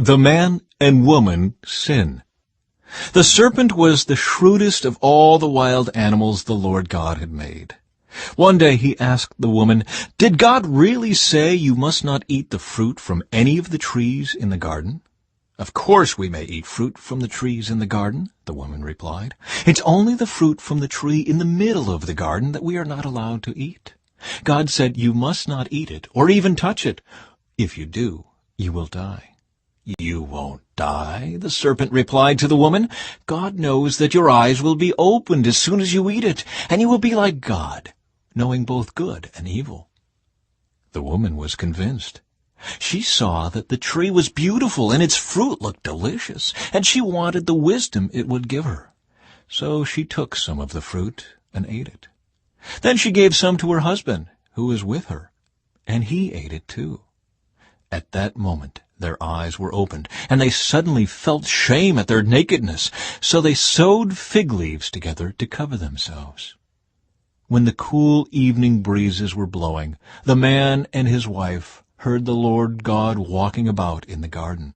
The man and woman sin. The serpent was the shrewdest of all the wild animals the Lord God had made. One day he asked the woman, "Did God really say you must not eat the fruit from any of the trees in the garden?" "Of course we may eat fruit from the trees in the garden," the woman replied. "It's only the fruit from the tree in the middle of the garden that we are not allowed to eat. God said you must not eat it or even touch it. If you do, you will die." "You won't die," the serpent replied to the woman. "God knows that your eyes will be opened as soon as you eat it, and you will be like God, knowing both good and evil." The woman was convinced. She saw that the tree was beautiful and its fruit looked delicious, and she wanted the wisdom it would give her. So she took some of the fruit and ate it. Then she gave some to her husband, who was with her, and he ate it too. At that moment their eyes were opened, and they suddenly felt shame at their nakedness, so they sewed fig leaves together to cover themselves. When the cool evening breezes were blowing, the man and his wife heard the Lord God walking about in the garden.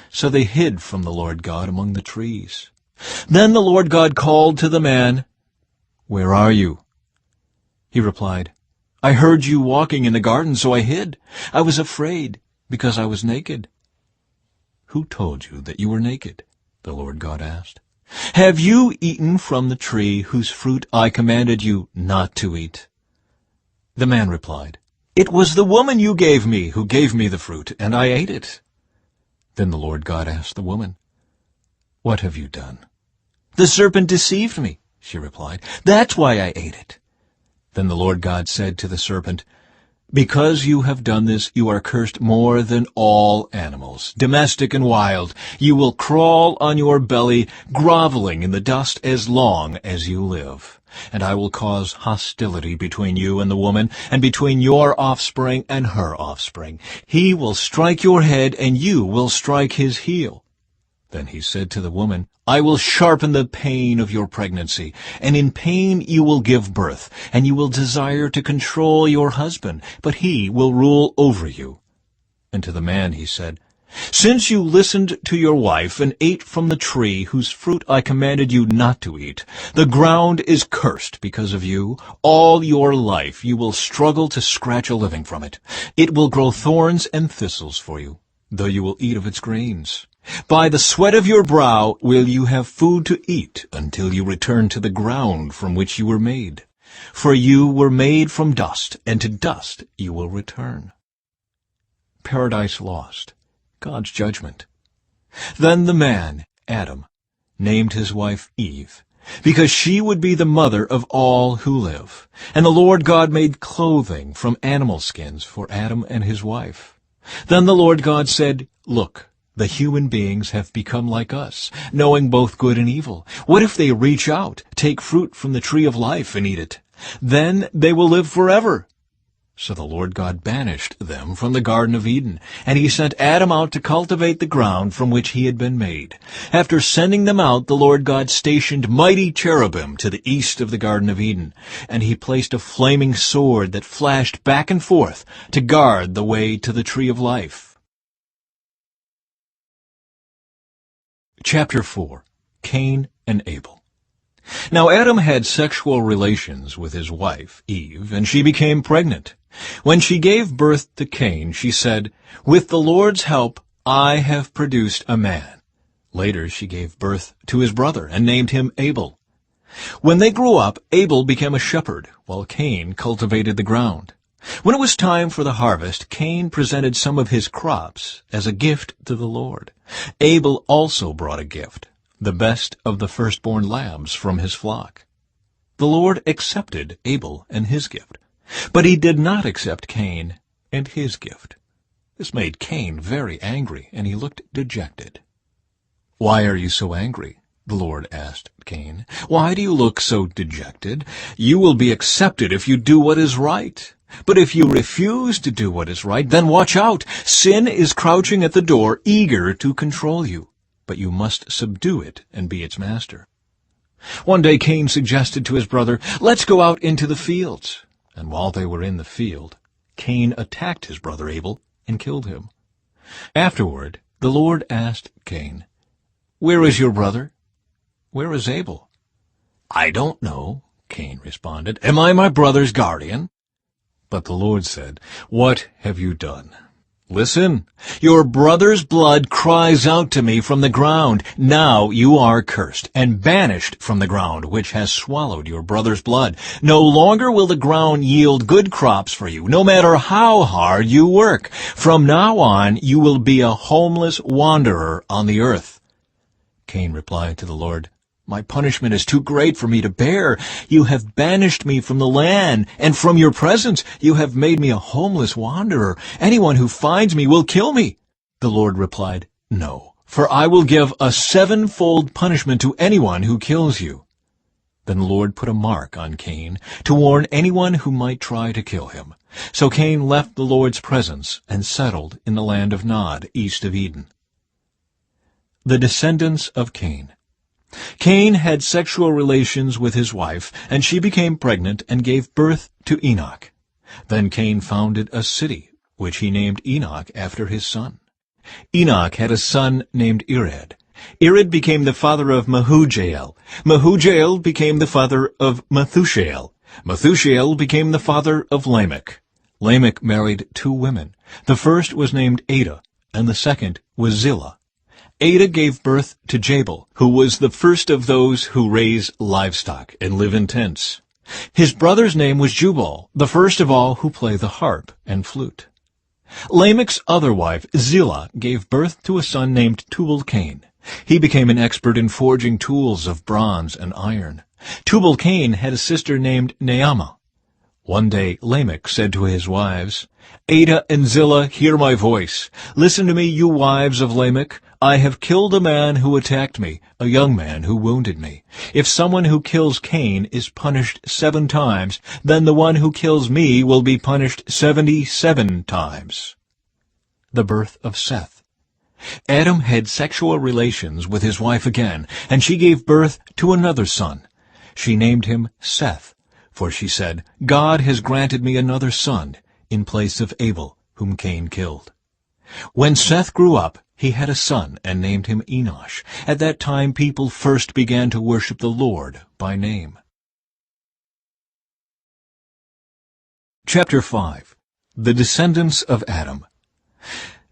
So they hid from the Lord God among the trees. Then the Lord God called to the man, "Where are you?" He replied, "I heard you walking in the garden, so I hid. I was afraid, because I was naked." "Who told you that you were naked?" the Lord God asked. "Have you eaten from the tree whose fruit I commanded you not to eat?" The man replied, "It was the woman you gave me who gave me the fruit, and I ate it." Then the Lord God asked the woman, "What have you done?" "The serpent deceived me," she replied. "That's why I ate it." Then the Lord God said to the serpent, "Because you have done this, you are cursed more than all animals, domestic and wild. You will crawl on your belly, groveling in the dust as long as you live. And I will cause hostility between you and the woman, and between your offspring and her offspring. He will strike your head, and you will strike his heel." Then he said to the woman, "I will sharpen the pain of your pregnancy, and in pain you will give birth, and you will desire to control your husband, but he will rule over you." And to the man he said, "Since you listened to your wife and ate from the tree whose fruit I commanded you not to eat, the ground is cursed because of you. All your life you will struggle to scratch a living from it. It will grow thorns and thistles for you, though you will eat of its grains. By the sweat of your brow will you have food to eat until you return to the ground from which you were made. For you were made from dust, and to dust you will return." Paradise Lost, God's judgment. Then the man, Adam, named his wife Eve, because she would be the mother of all who live. And the Lord God made clothing from animal skins for Adam and his wife. Then the Lord God said, "Look, the human beings have become like us, knowing both good and evil. What if they reach out, take fruit from the tree of life, and eat it? Then they will live forever." So the Lord God banished them from the Garden of Eden, and he sent Adam out to cultivate the ground from which he had been made. After sending them out, the Lord God stationed mighty cherubim to the east of the Garden of Eden, and he placed a flaming sword that flashed back and forth to guard the way to the tree of life. Chapter 4. Cain and Abel. Now Adam had sexual relations with his wife, Eve, and she became pregnant. When she gave birth to Cain, she said, "With the Lord's help, I have produced a man." Later she gave birth to his brother and named him Abel. When they grew up, Abel became a shepherd, while Cain cultivated the ground. When it was time for the harvest, Cain presented some of his crops as a gift to the Lord. Abel also brought a gift, the best of the firstborn lambs from his flock. The Lord accepted Abel and his gift, but he did not accept Cain and his gift. This made Cain very angry, and he looked dejected. "Why are you so angry?" the Lord asked Cain. "Why do you look so dejected? You will be accepted if you do what is right. But if you refuse to do what is right, then watch out. Sin is crouching at the door, eager to control you. But you must subdue it and be its master." One day Cain suggested to his brother, "Let's go out into the fields." And while they were in the field, Cain attacked his brother Abel and killed him. Afterward, The Lord asked Cain, "Where is your brother? Where is Abel?" "I don't know," Cain responded. "Am I my brother's guardian?" But the Lord said, "What have you done? Listen, your brother's blood cries out to me from the ground. Now you are cursed and banished from the ground, which has swallowed your brother's blood. No longer will the ground yield good crops for you, no matter how hard you work. From now on you will be a homeless wanderer on the earth." Cain replied to the Lord, "My punishment is too great for me to bear. You have banished me from the land, and from your presence you have made me a homeless wanderer. Anyone who finds me will kill me." The Lord replied, "No, for I will give a sevenfold punishment to anyone who kills you." Then the Lord put a mark on Cain to warn anyone who might try to kill him. So Cain left the Lord's presence and settled in the land of Nod, east of Eden. The descendants of Cain. Cain had sexual relations with his wife, and she became pregnant and gave birth to Enoch. Then Cain founded a city, which he named Enoch after his son. Enoch had a son named Irad. Irad became the father of Mehujael. Mehujael became the father of Methushael. Methushael became the father of Lamech. Lamech married 2 women. The first was named Ada, and the second was Zillah. Ada gave birth to Jabal, who was the first of those who raise livestock and live in tents. His brother's name was Jubal, the first of all who play the harp and flute. Lamech's other wife, Zillah, gave birth to a son named Tubal-Cain. He became an expert in forging tools of bronze and iron. Tubal-Cain had a sister named Naamah. One day Lamech said to his wives, "Ada and Zillah, hear my voice. Listen to me, you wives of Lamech. I have killed a man who attacked me, a young man who wounded me. If someone who kills Cain is punished 7 times, then the one who kills me will be punished 77 times. The birth of Seth. Adam had sexual relations with his wife again, and she gave birth to another son. She named him Seth, for she said, "God has granted me another son in place of Abel, whom Cain killed." When Seth grew up, he had a son and named him Enosh. At that time people first began to worship the Lord by name. Chapter 5. The Descendants of Adam.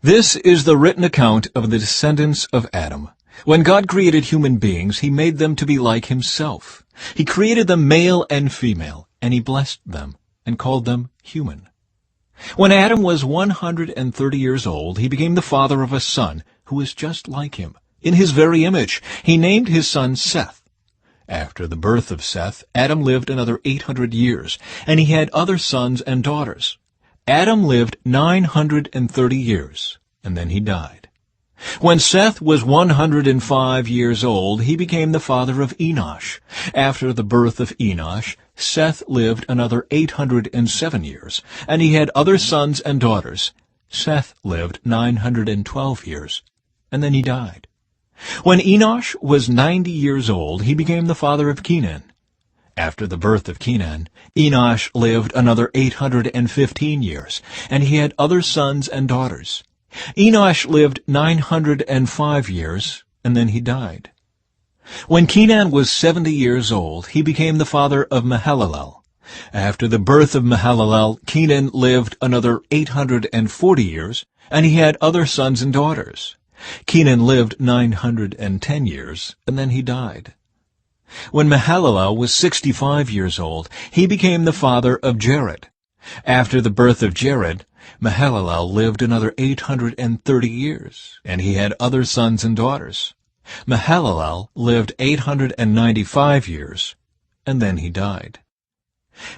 This is the written account of the descendants of Adam. When God created human beings, he made them to be like himself. He created them male and female, and he blessed them and called them human. When Adam was 130 years old, he became the father of a son who was just like him, in his very image. He named his son Seth. After the birth of Seth, Adam lived another 800 years, and he had other sons and daughters. Adam lived 930 years, and then he died. When Seth was 105 years old, he became the father of Enosh. After the birth of Enosh, Seth lived another 807 years, and he had other sons and daughters. Seth lived 912 years, and then he died. When Enosh was 90 years old, he became the father of Kenan. After the birth of Kenan, Enosh lived another 815 years, and he had other sons and daughters. Enosh lived 905 years, and then he died. When Kenan was 70 years old, he became the father of Mahalalel. After the birth of Mahalalel, Kenan lived another 840 years, and he had other sons and daughters. Kenan lived 910 years, and then he died. When Mahalalel was 65 years old, he became the father of Jared. After the birth of Jared, Mahalalel lived another 830 years, and he had other sons and daughters. Mahalalel lived 895 years, and then he died.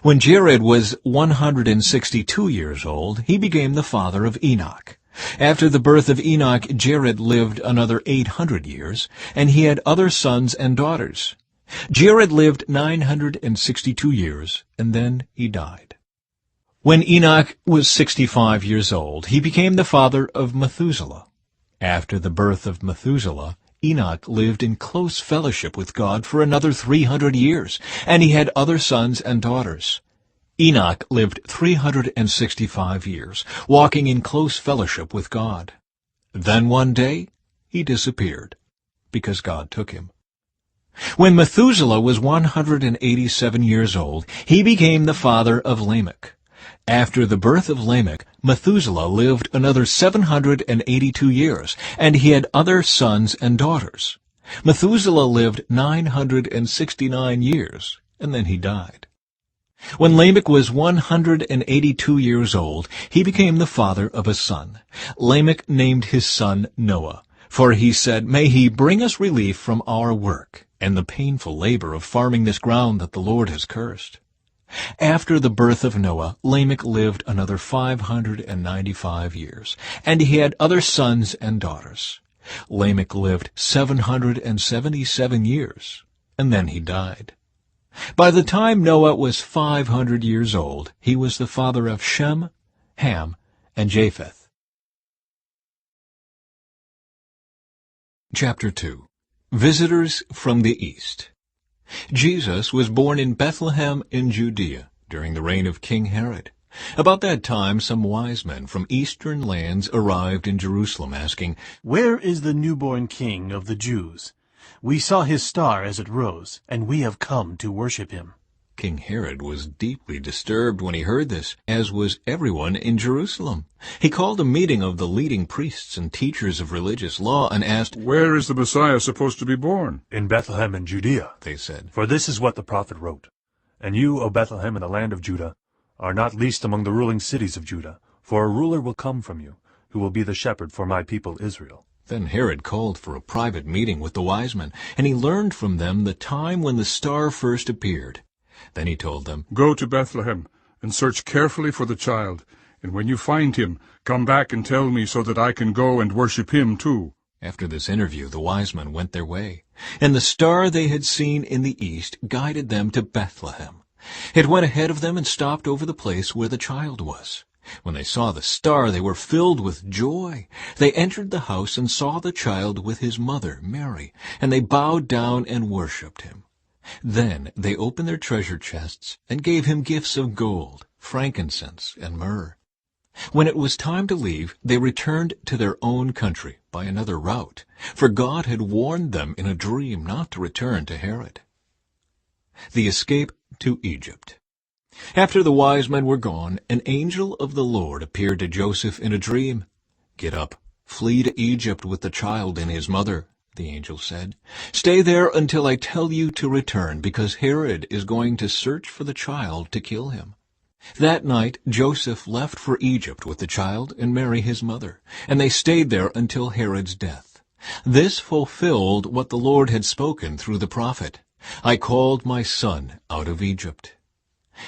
When Jared was 162 years old, he became the father of Enoch. After the birth of Enoch, Jared lived another 800 years, and he had other sons and daughters. Jared lived 962 years, and then he died. When Enoch was 65 years old, he became the father of Methuselah. After the birth of Methuselah, Enoch lived in close fellowship with God for another 300 years, and he had other sons and daughters. Enoch lived 365 years, walking in close fellowship with God. Then one day he disappeared, because God took him. When Methuselah was 187 years old, he became the father of Lamech. After the birth of Lamech, Methuselah lived another 782 years, and he had other sons and daughters. Methuselah lived 969 years, and then he died. When Lamech was 182 years old, he became the father of a son. Lamech named his son Noah, for he said, "May he bring us relief from our work and the painful labor of farming this ground that the Lord has cursed." After the birth of Noah, Lamech lived another 595 years, and he had other sons and daughters. Lamech lived 777 years, and then he died. By the time Noah was 500 years old, he was the father of Shem, Ham, and Japheth. Chapter 2. Visitors from the East. Jesus was born in Bethlehem in Judea during the reign of King Herod. About that time, some wise men from eastern lands arrived in Jerusalem, asking, "Where is the newborn King of the Jews? We saw his star as it rose, and we have come to worship him." King Herod was deeply disturbed when he heard this, as was everyone in Jerusalem. He called a meeting of the leading priests and teachers of religious law and asked, "Where is the Messiah supposed to be born?" "In Bethlehem in Judea," they said. "For this is what the prophet wrote. And you, O Bethlehem in the land of Judah, are not least among the ruling cities of Judah, for a ruler will come from you, who will be the shepherd for my people Israel." Then Herod called for a private meeting with the wise men, and he learned from them the time when the star first appeared. Then he told them, "Go to Bethlehem and search carefully for the child, and when you find him, come back and tell me so that I can go and worship him too." After this interview, the wise men went their way, and the star they had seen in the east guided them to Bethlehem. It went ahead of them and stopped over the place where the child was. When they saw the star, they were filled with joy. They entered the house and saw the child with his mother, Mary, and they bowed down and worshipped him. Then they opened their treasure chests and gave him gifts of gold, frankincense, and myrrh. When it was time to leave, they returned to their own country by another route, for God had warned them in a dream not to return to Herod. The escape to Egypt. After the wise men were gone, an angel of the Lord appeared to Joseph in a dream. "Get up, flee to Egypt with the child and his mother," the angel said. "Stay there until I tell you to return, because Herod is going to search for the child to kill him." That night Joseph left for Egypt with the child and Mary his mother, and they stayed there until Herod's death. This fulfilled what the Lord had spoken through the prophet, "I called my son out of Egypt."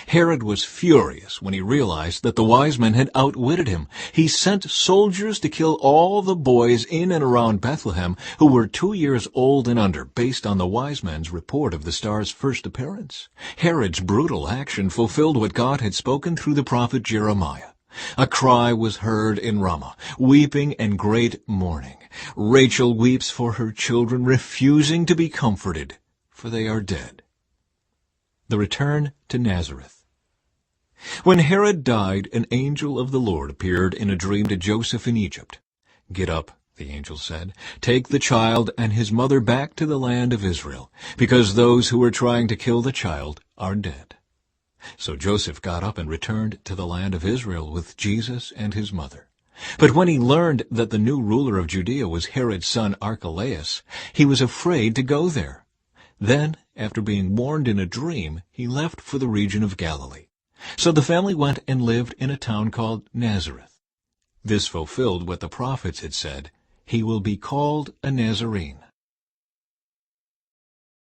Herod was furious when he realized that the wise men had outwitted him. He sent soldiers to kill all the boys in and around Bethlehem who were 2 years old and under, based on the wise men's report of the star's first appearance. Herod's brutal action fulfilled what God had spoken through the prophet Jeremiah. A cry was heard in Ramah, weeping and great mourning. Rachel weeps for her children, refusing to be comforted, for they are dead. The return to Nazareth. When Herod died, an angel of the Lord appeared in a dream to Joseph in Egypt. "Get up," the angel said. "Take the child and his mother back to the land of Israel, because those who were trying to kill the child are dead." So Joseph got up and returned to the land of Israel with Jesus and his mother. But when he learned that the new ruler of Judea was Herod's son Archelaus, he was afraid to go there. Then, after being warned in a dream, he left for the region of Galilee. So the family went and lived in a town called Nazareth. This fulfilled what the prophets had said, "He will be called a Nazarene."